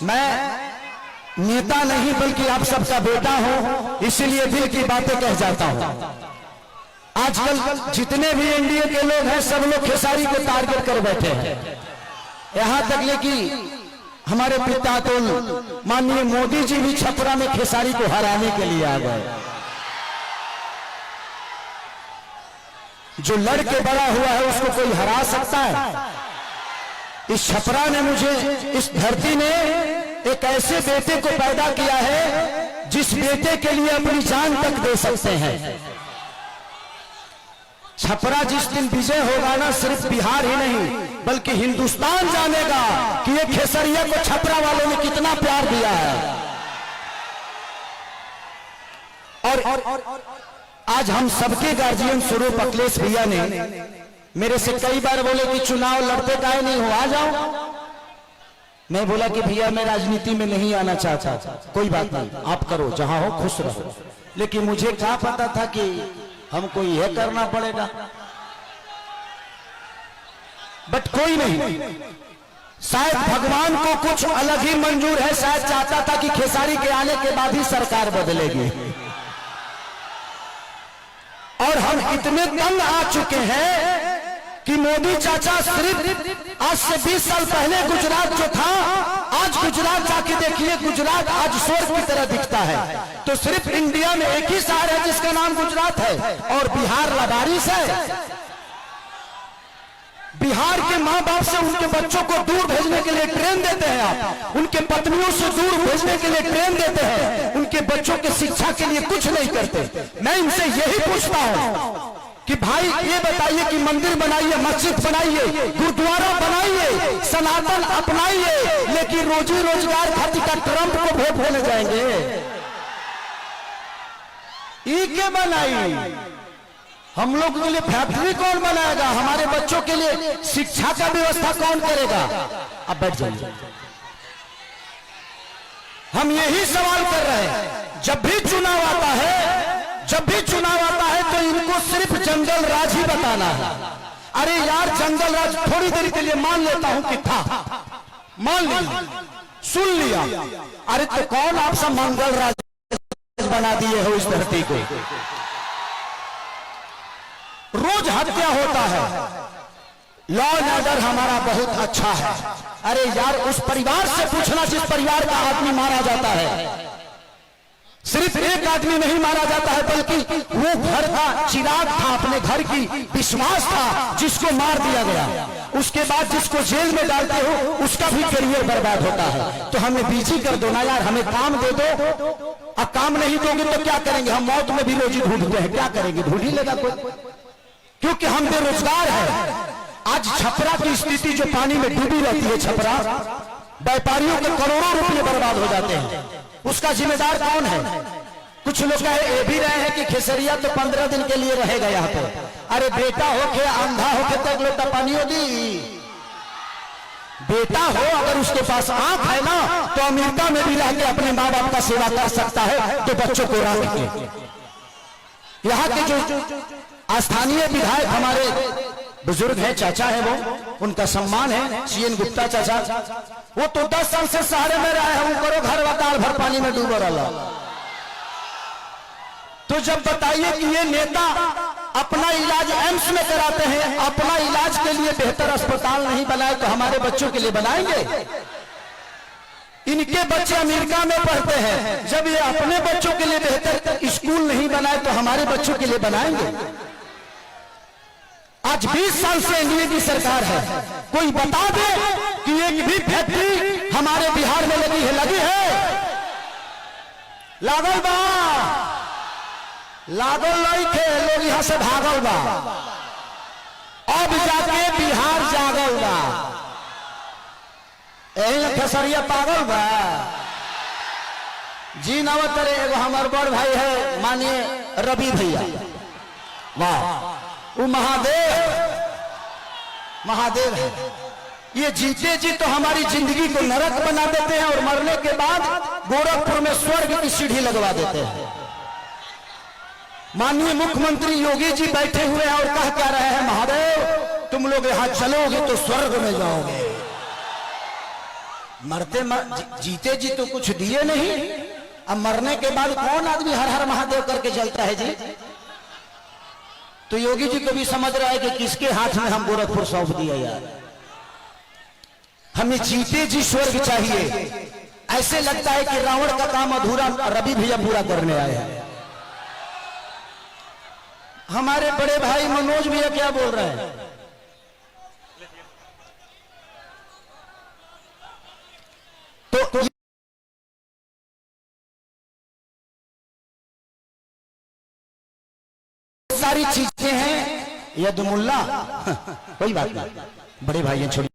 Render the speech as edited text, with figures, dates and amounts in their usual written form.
मैं नेता नहीं बल्कि आप सबका बेटा हूं, इसीलिए दिल की बातें कह जाता हूं। आजकल जितने भी एनडीए के लोग हैं सब लोग खेसारी को टारगेट कर बैठे हैं। यहां तक लेकिन हमारे पिता तो माननीय मोदी जी भी छपरा में खेसारी को हराने के लिए आ गए। जो लड़के बड़ा हुआ है उसको कोई हरा सकता है? इस छपरा ने मुझे, इस धरती ने एक ऐसे बेटे को पैदा किया है जिस बेटे के लिए अपनी जान तक दे सकते हैं। छपरा जिस दिन विजय होगा ना, सिर्फ बिहार ही नहीं बल्कि हिंदुस्तान जानेगा कि ये खेसरिया को छपरा वालों ने कितना प्यार दिया है। और आज हम सबके गार्जियन स्वरूप अखिलेश भैया ने मेरे से कई बार बोले कि चुनाव लड़ते काहे नहीं हो, आ जाओ। मैं बोला कि भैया मैं राजनीति में नहीं आना चाहता। कोई बात नहीं, आप करो, जहां हो खुश रहो। लेकिन मुझे क्या पता था कि हमको यह करना पड़ेगा। बट कोई नहीं, शायद भगवान को कुछ अलग ही मंजूर है। शायद चाहता था कि खेसारी के आने के बाद ही सरकार बदलेगी। और हम इतने तंग आ चुके हैं कि मोदी चाचा सिर्फ आज से 20 साल पहले गुजरात जो था, आज गुजरात जाके देखिए, गुजरात आज स्वर्ग की तरह दिखता है। तो सिर्फ इंडिया में एक ही शहर है जिसका नाम गुजरात है, और बिहार लबारिश है। बिहार के माँ बाप से उनके बच्चों को दूर भेजने के लिए ट्रेन देते हैं आप, उनके पत्नियों से दूर भेजने के लिए ट्रेन देते हैं, उनके बच्चों के शिक्षा के लिए कुछ नहीं करते। मैं इनसे यही पूछता हूं कि भाई ये बताइए कि मंदिर बनाइए, मस्जिद बनाइए, गुरुद्वारा बनाइए, सनातन अपनाइए, लेकिन रोजी रोजगार खातिर का ट्रंप को वोट देने जाएंगे? ई के बनाई? हम लोग के लिए फैक्ट्री कौन बनाएगा? हमारे बच्चों के लिए शिक्षा का व्यवस्था कौन करेगा? अब बैठ जाइए। हम यही सवाल कर रहे हैं। जब भी चुनाव आता है, जब भी चुनाव आता है तो इनको सिर्फ जंगल राज ही बताना है। अरे यार, जंगल राज थोड़ी देर के लिए मान लेता हूं कि था, मान लिया, सुन लिया। अरे तो कौन आप सब मंगल राज बना दिए हो इस धरती को? रोज हत्या होता है, लॉ एंड ऑर्डर हमारा बहुत अच्छा है। अरे यार, उस परिवार से पूछना जिस परिवार का आदमी मारा जाता है। सिर्फ एक आदमी नहीं मारा जाता है, बल्कि वो घर का चिराग था, अपने घर की विश्वास था, जिसको मार दिया गया। उसके बाद जिसको जेल में डालते हो उसका भी करियर बर्बाद होता है। तो हमें बिजी कर दो ना यार, हमें काम दे दो। अब काम नहीं दोगे तो क्या करेंगे? हम मौत में भी रोजी ढूंढते हैं, क्या करेंगे? ढूंढ ही लेगा कोई, क्योंकि हम बेरोजगार है। आज छपरा की स्थिति जो पानी में डूबी रहती है, छपरा व्यापारियों के करोड़ों रुपए बर्बाद हो जाते हैं। उसका जिम्मेदार कौन है? कुछ लोग ये भी रहे हैं कि खेसरिया तो 15 दिन के लिए रहेगा यहाँ पे। अरे बेटा होके अंधा होके तक लोटा पानियों दी। बेटा हो अगर उसके पास आंख है ना, तो अमेरिका में भी रह के अपने माँ बाप का सेवा कर सकता है, तो बच्चों को रख के। यहाँ के जो स्थानीय विधायक हमारे बुजुर्ग हैं, चाचा है, वो उनका सम्मान है, सीएन गुप्ता चाचा। वो तो 10 साल से शहर में रहे हैं, करो घर वाताल भर पानी में डूबा रहा। तो जब बताइए कि ये नेता अपना इलाज एम्स में कराते हैं, अपना इलाज के लिए बेहतर अस्पताल नहीं बनाए तो हमारे बच्चों के लिए बनाएंगे? इनके बच्चे अमेरिका में पढ़ते हैं, जब ये अपने बच्चों के लिए बेहतर स्कूल नहीं बनाए तो हमारे बच्चों के लिए बनाएंगे? आज 20 साल से एनडीए की सरकार है, कोई बता दे कि एक भी फैक्ट्री हमारे बिहार में लगी है? लगी है? लागल बा? लागल नहीं थे, लोग यहां से भागल बा। अब जाके बिहार जागल बा। यही खेसरिया पागल बा जी। नवतरे एगो हमार बड़ भाई है मानिए रवि भैया, वाह, वो महादेव है। ये जीते जी तो हमारी जिंदगी को नरक बना देते हैं और मरने के बाद गोरखपुर में स्वर्ग की सीढ़ी लगवा देते हैं। माननीय मुख्यमंत्री योगी जी बैठे हुए हैं और कह क्या रहे हैं, महादेव तुम लोग यहां चलोगे तो स्वर्ग में जाओगे। जीते जी तो कुछ दिए नहीं, अब मरने के बाद कौन आदमी हर हर महादेव करके चलता है जी। तो योगी जी को भी समझ रहा है कि किसके हाथ में हम गोरखपुर सौंप दिया यार, हमें जीते जी स्वर्ग चाहिए। ऐसे लगता है कि रावण का काम अधूरा रवि भैया पूरा करने आए हैं। हमारे बड़े भाई मनोज भैया क्या बोल रहे हैं? तो सारी चीजें हैं यदुमुल्ला कोई बात नहीं, बड़े भाई हैं छोड़